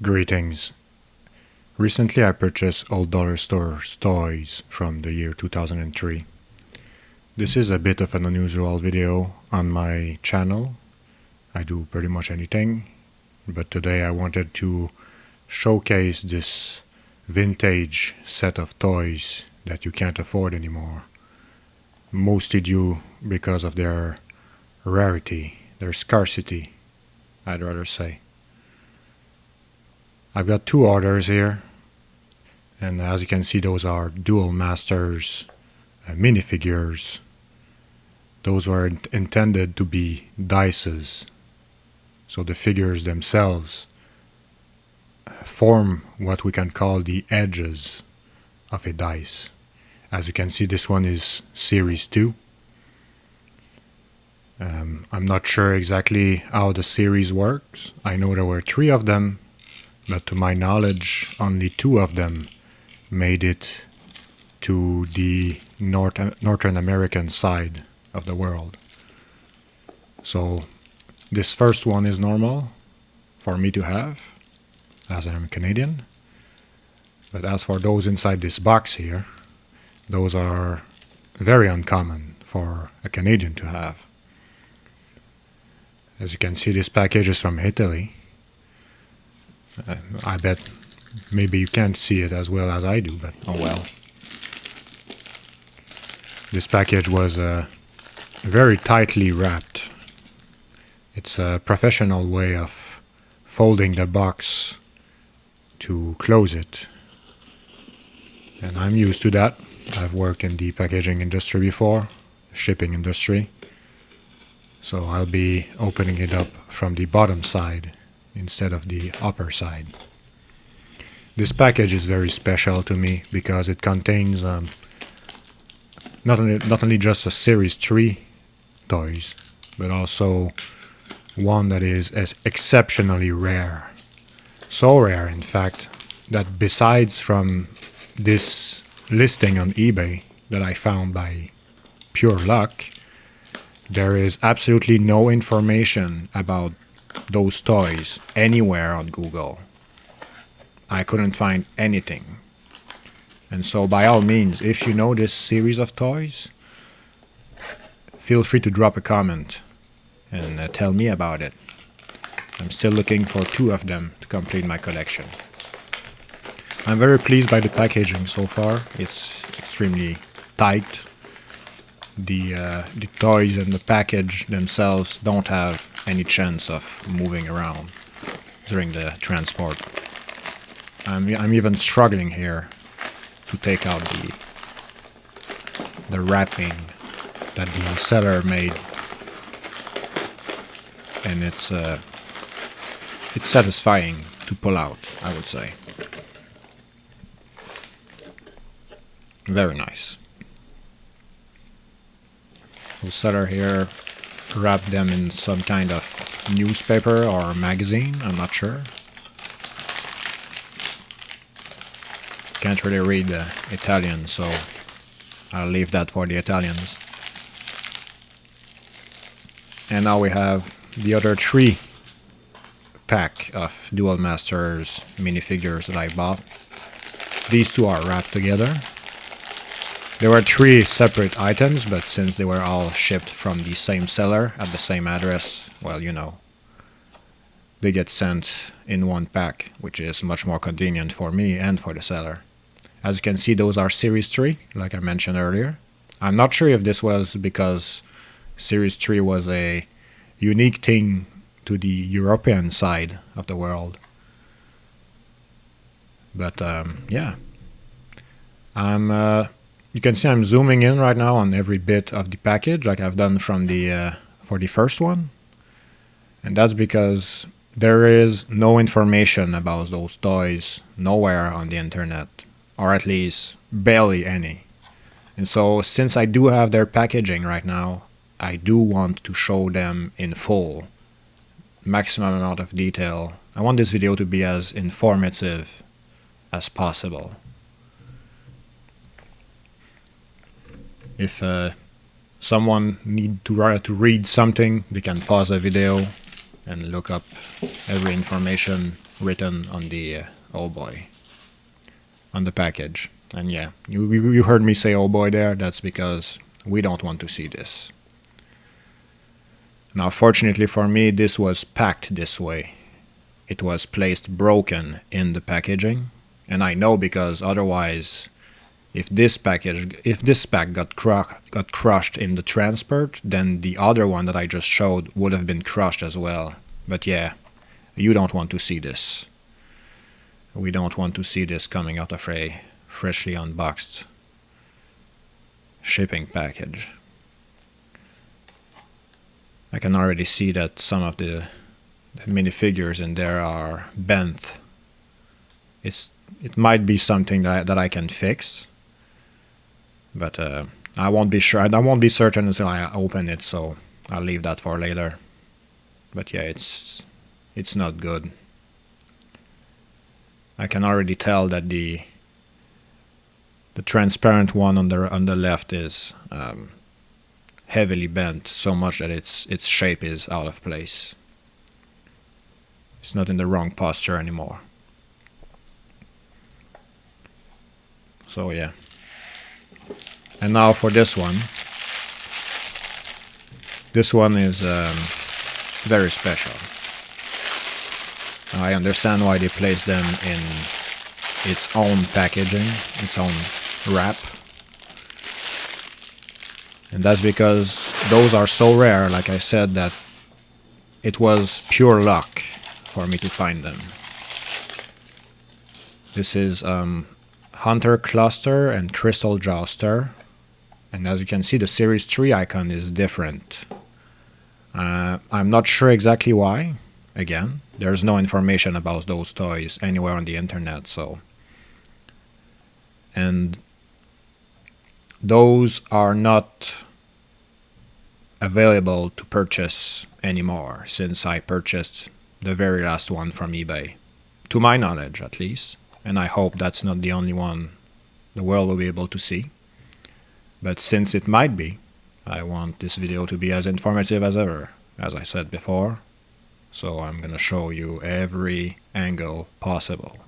Greetings. Recently I purchased old dollar store toys from the year 2003. This is a bit of an unusual video on my channel. I do pretty much anything, but today I wanted to showcase this vintage set of toys that you can't afford anymore. Mostly due because of their rarity, their scarcity, I'd rather say. I've got two orders here, and as you can see, those are Duel Masters minifigures. Those were intended to be dices, so the figures themselves form what we can call the edges of a dice. As you can see, this one is Series 2. I'm not sure exactly how the series works. I know there were 3 of them, but to my knowledge, only 2 of them made it to the Northern American side of the world. So this first one is normal for me to have, as I'm Canadian. But as for those inside this box here, those are very uncommon for a Canadian to have. As you can see, this package is from Italy. I bet maybe you can't see it as well as I do, but oh well. This package was very tightly wrapped. It's a professional way of folding the box to close it. And I'm used to that. I've worked in the packaging industry before, shipping industry. So I'll be opening it up from the bottom side instead of the upper side. This package is very special to me because it contains not only just a Series 3 toys, but also one that is exceptionally rare. So rare, in fact, that besides from this listing on eBay that I found by pure luck, there is absolutely no information about those toys anywhere on Google. I couldn't find anything. And so by all means, if you know this series of toys, feel free to drop a comment and tell me about it. I'm still looking for 2 of them to complete my collection. I'm very pleased by the packaging so far. It's extremely tight. The toys and the package themselves don't have any chance of moving around during the transport. I'm even struggling here to take out the wrapping that the seller made, and it's satisfying to pull out, I would say. Very nice. The seller here wrapped them in some kind of newspaper or magazine, I'm not sure. Can't really read Italian, so I'll leave that for the Italians. And now we have the other 3 pack of Duel Masters minifigures that I bought. These 2 are wrapped together. There were 3 separate items, but since they were all shipped from the same seller at the same address, well, you know, they get sent in one pack, which is much more convenient for me and for the seller. As you can see, those are Series 3, like I mentioned earlier. I'm not sure if this was because Series 3 was a unique thing to the European side of the world. But yeah, you can see I'm zooming in right now on every bit of the package, like I've done from for the first one. And that's because there is no information about those toys nowhere on the internet, or at least barely any. And so since I do have their packaging right now, I do want to show them in full, maximum amount of detail. I want this video to be as informative as possible. If someone need to read something, they can pause the video and look up every information written on the oh boy, on the package. And yeah, you heard me say oh boy there. That's because we don't want to see this. Now, fortunately for me, this was packed this way. It was placed broken in the packaging, and I know because otherwise, if this pack got crushed in the transport, then the other one that I just showed would have been crushed as well. But yeah, you don't want to see this. We don't want to see this coming out of a freshly unboxed shipping package. I can already see that some of the minifigures in there are bent. It might be something that I can fix, but I won't be sure. I won't be certain until I open it, so I'll leave that for later. But yeah, it's not good. I can already tell that the transparent one on the left is heavily bent, so much that its shape is out of place. It's not in the wrong posture anymore. So yeah. And now for this one. This one is very special. I understand why they placed them in its own packaging, its own wrap. And that's because those are so rare, like I said, that it was pure luck for me to find them. This is Hunter Cluster and Crystal Jouster. And as you can see, the Series 3 icon is different. I'm not sure exactly why. Again, there's no information about those toys anywhere on the internet, so. And those are not available to purchase anymore since I purchased the very last one from eBay, to my knowledge at least, and I hope that's not the only one the world will be able to see. But since it might be, I want this video to be as informative as ever, as I said before, so I'm gonna show you every angle possible.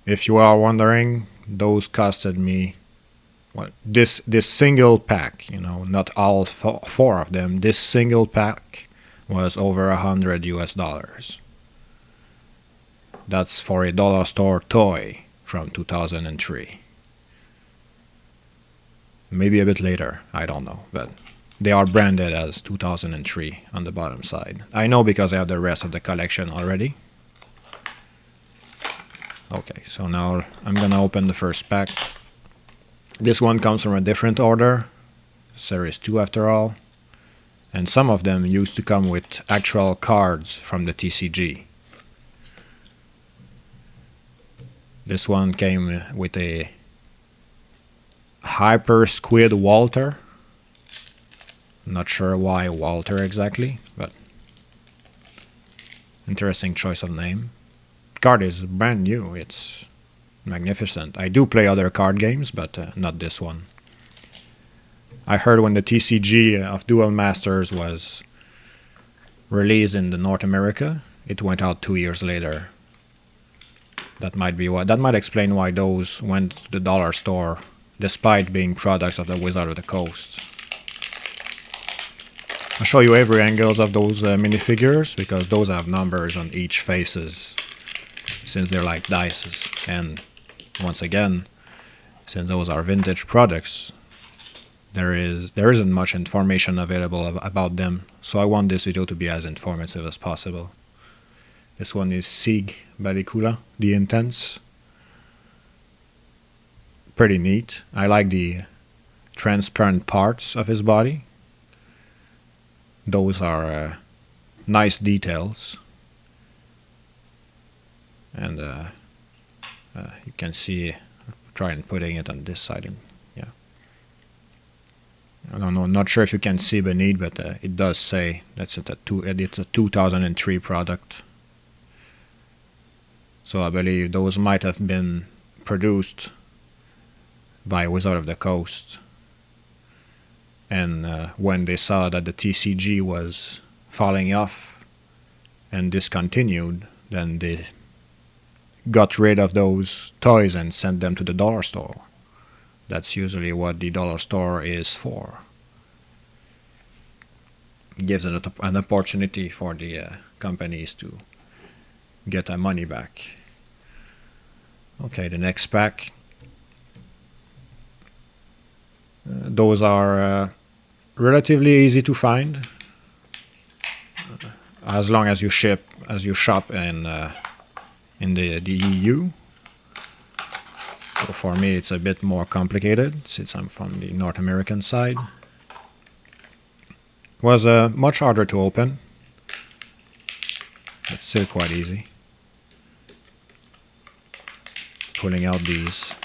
If you are wondering, those costed me, well, this single pack, you know, not all four of them, this single pack was over $100 US. That's for a dollar store toy from 2003. Maybe a bit later, I don't know, but they are branded as 2003 on the bottom side. I know because I have the rest of the collection already. Okay, so now I'm gonna open the first pack. This one comes from a different order, Series 2 after all, and some of them used to come with actual cards from the TCG. This one came with a Hyper Squid Walter. Not sure why Walter exactly, but interesting choice of name. Card is brand new, it's magnificent. I do play other card games, but not this one. I heard when the TCG of Duel Masters was released in the North America, it went out 2 years later. That might explain why those went to the dollar store, despite being products of the Wizard of the Coast. I'll show you every angles of those minifigures, because those have numbers on each faces, since they're like dices. And once again, since those are vintage products, there isn't much information available about them, so I want this video to be as informative as possible. This one is Sieg Balicula, the Intense. Pretty neat. I like the transparent parts of his body. Those are nice details. And you can see, try and putting it on this side. And, yeah. I don't know, not sure if you can see beneath, but it does say it's a 2003 product. So I believe those might have been produced by Wizard of the Coast. And when they saw that the TCG was falling off and discontinued, then they got rid of those toys and sent them to the dollar store. That's usually what the dollar store is for. It gives it an opportunity for the companies to get their money back. Okay, the next pack. Those are relatively easy to find, as long as you shop in the EU. So for me, it's a bit more complicated since I'm from the North American side. It was much harder to open, but still quite easy. Pulling out these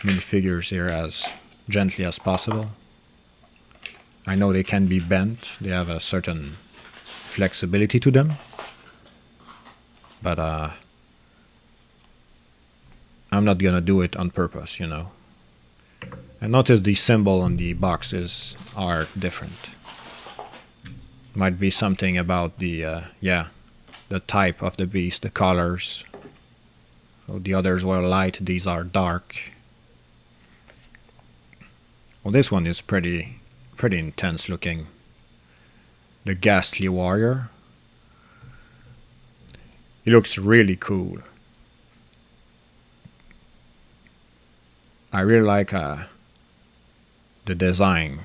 minifigures here as gently as possible. I know they can be bent, they have a certain flexibility to them, but I'm not gonna do it on purpose, you know. And notice the symbol on the boxes are different. Might be something about the type of the beast, the colors. So the others were light, these are dark. Well, this one is pretty intense looking. The Ghastly warrior. He looks really cool. I really like the design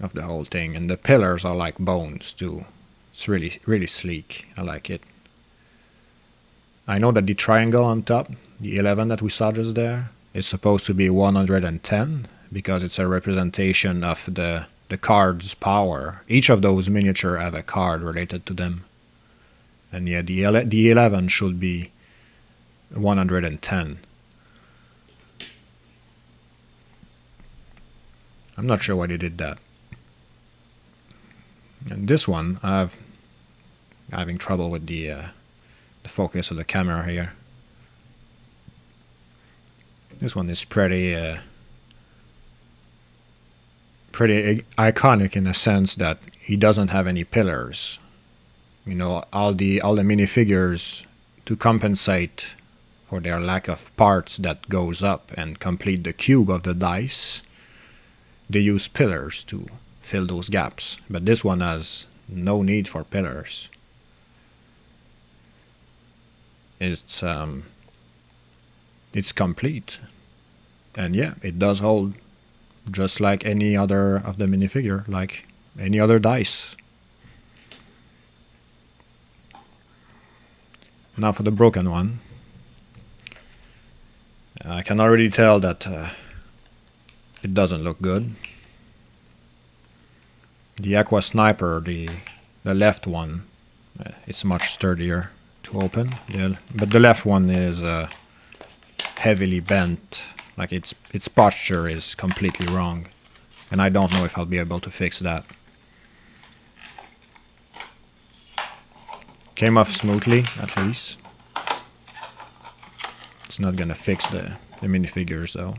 of the whole thing, and the pillars are like bones too. It's really sleek. I like it. I know that the triangle on top, the 11 that we saw just there, is supposed to be 110 because it's a representation of the card's power. Each of those miniatures have a card related to them. And yeah, the 11 should be 110. I'm not sure why they did that. And this one, I'm having trouble with the focus of the camera here. This one is pretty iconic in a sense that he doesn't have any pillars. You know, all the minifigures, to compensate for their lack of parts that goes up and complete the cube of the dice, they use pillars to fill those gaps. But this one has no need for pillars. It's complete, and yeah, it does hold just like any other of the minifigure, like any other dice. Now for the broken one. I can already tell that it doesn't look good. The Aqua sniper, the left one, it's much sturdier to open, but the left one is heavily bent. Like its posture is completely wrong, and I don't know if I'll be able to fix that. Came off smoothly, at least. It's not gonna fix the minifigures though.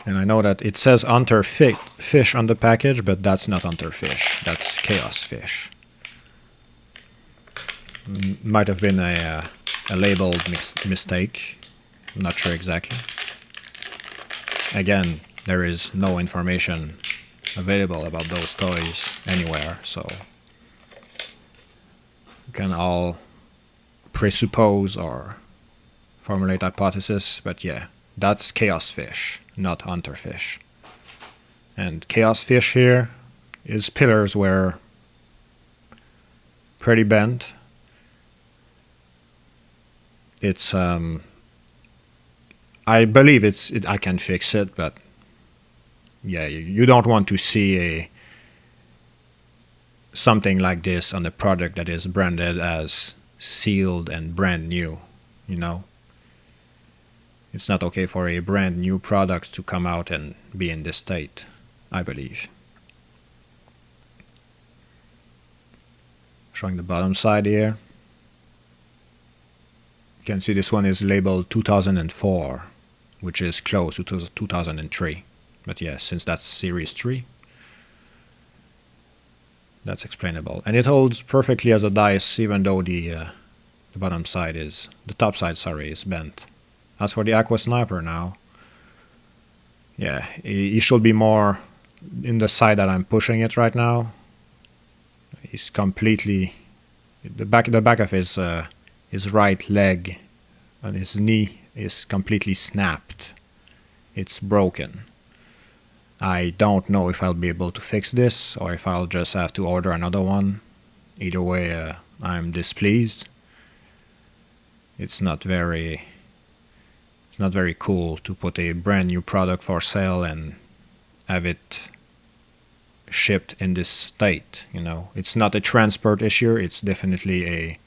And I know that it says Hunter Fish on the package, but that's not Hunter Fish. That's Chaos Fish. Might have been a labeled mistake. I'm not sure exactly. Again, there is no information available about those toys anywhere, so you can all presuppose or formulate hypotheses, but yeah, that's Chaos Fish, not Hunter Fish. And Chaos Fish here, his pillars were pretty bent. It's I believe I can fix it, but yeah, you don't want to see something like this on a product that is branded as sealed and brand new, you know. It's not okay for a brand new product to come out and be in this state, I believe. Showing the bottom side here. You can see this one is labeled 2004. which is close to 2003. But yeah, since that's Series 3, that's explainable. And it holds perfectly as a dice, even though the bottom side is, the top side, sorry, is bent. As for the Aqua Sniper now, yeah, he should be more in the side that I'm pushing it right now. He's completely, the back of his right leg and his knee is completely snapped. It's broken. I don't know if I'll be able to fix this or if I'll just have to order another one. Either way, I'm displeased. It's not very cool to put a brand new product for sale and have it shipped in this state, you know. It's not a transport issue, it's definitely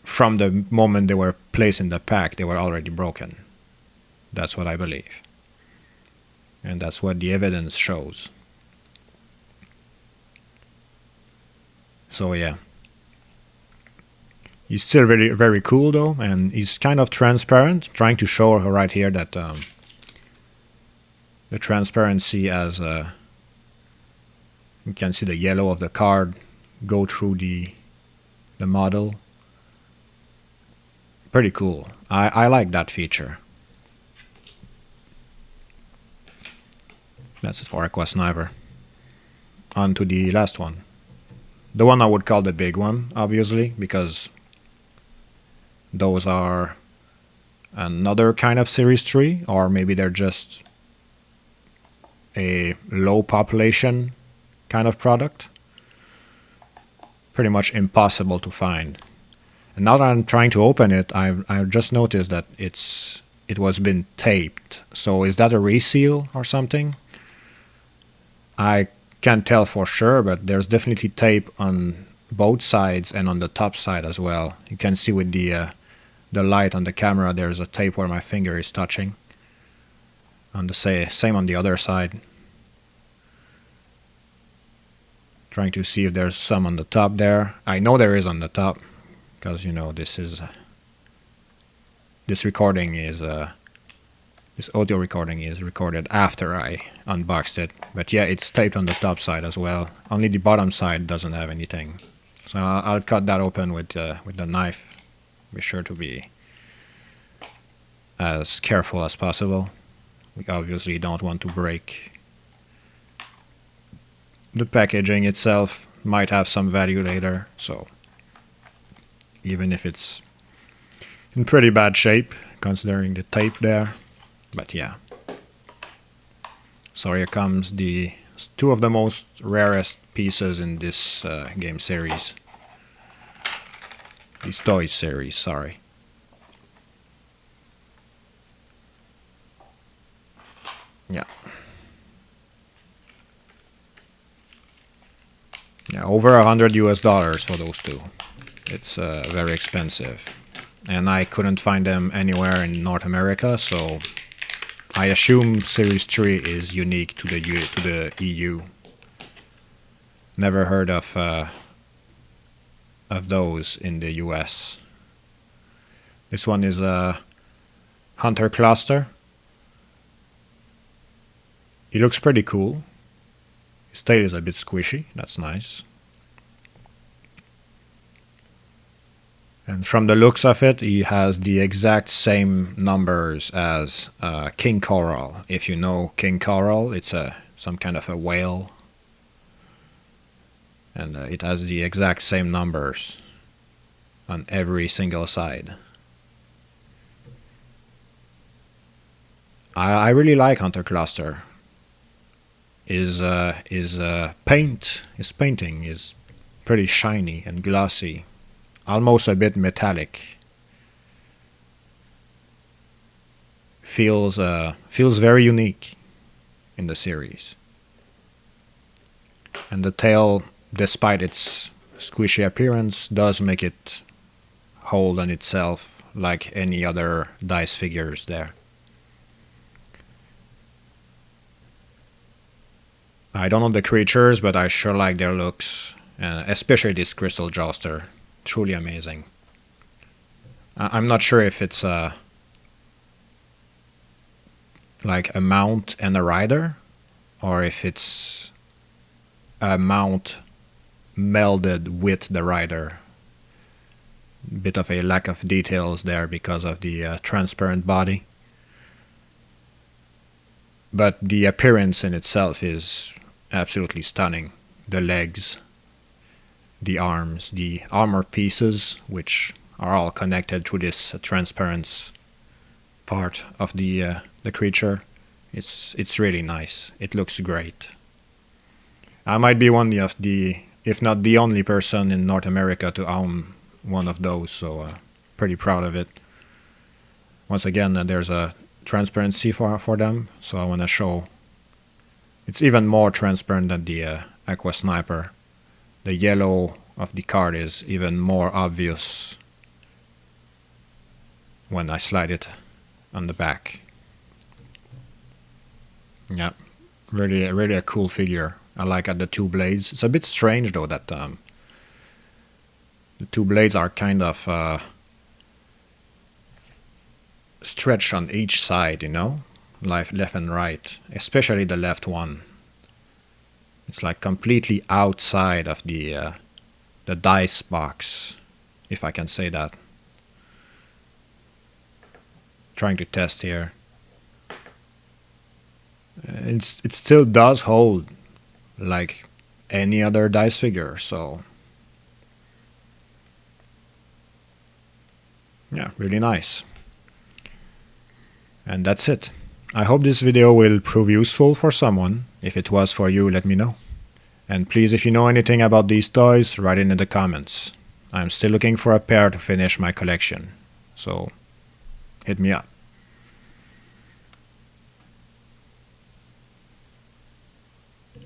from the moment they were placed in the pack, they were already broken. That's what I believe. And that's what the evidence shows. So yeah. He's still very, very cool though, and he's kind of transparent, trying to show her right here that the transparency as you can see the yellow of the card go through the model. Pretty cool. I like that feature. That's it for Aqua Sniper. On to the last one. The one I would call the big one, obviously, because those are another kind of Series 3, or maybe they're just a low population kind of product. Pretty much impossible to find. And now that I'm trying to open it, I've just noticed that it was been taped. So is that a reseal or something? I can't tell for sure, but there's definitely tape on both sides and on the top side as well. You can see with the light on the camera, there's a tape where my finger is touching. On the same on the other side. Trying to see if there's some on the top there. I know there is on the top, because you know this recording is this audio recording is recorded after I unboxed it. But yeah, it's taped on the top side as well. Only the bottom side doesn't have anything. So I'll cut that open with the knife. Be sure to be as careful as possible. We obviously don't want to break. The packaging itself might have some value later, so even if it's in pretty bad shape, considering the tape there. But yeah. So here comes the two of the most rarest pieces in this game series. This toy series, sorry. Yeah. Yeah, over $100 for those two. It's very expensive. And I couldn't find them anywhere in North America, so I assume Series 3 is unique to the EU. Never heard of those in the US. This one is a Hunter Cluster. He looks pretty cool. His tail is a bit squishy, that's nice. And from the looks of it, he has the exact same numbers as King Coral. If you know King Coral, it's some kind of a whale. And it has the exact same numbers on every single side. I really like Hunter Cluster. His painting is pretty shiny and glossy. Almost a bit metallic. Feels very unique in the series. And the tail, despite its squishy appearance, does make it hold on itself like any other dice figures there. I don't know the creatures, but I sure like their looks, especially this crystal jouster. Truly amazing. I'm not sure if it's like a mount and a rider, or if it's a mount melded with the rider. Bit of a lack of details there because of the transparent body. But the appearance in itself is absolutely stunning. The legs, the arms, the armor pieces, which are all connected through this transparent part of the creature. It's really nice. It looks great. I might be one of the, if not the only person in North America to own one of those, so pretty proud of it. Once again, there's a transparency for them, so I want to show. It's even more transparent than the Aqua Sniper. The yellow of the card is even more obvious when I slide it on the back. Yeah, really a cool figure. I like the two blades. It's a bit strange though that the two blades are kind of stretched on each side, you know, left and right, especially the left one. It's like completely outside of the dice box, if I can say that. Trying to test here. It still does hold like any other dice figure, so yeah, really nice. And that's it. I hope this video will prove useful for someone. If it was for you, let me know. And please, if you know anything about these toys, write it in the comments. I'm still looking for a pair to finish my collection, so hit me up.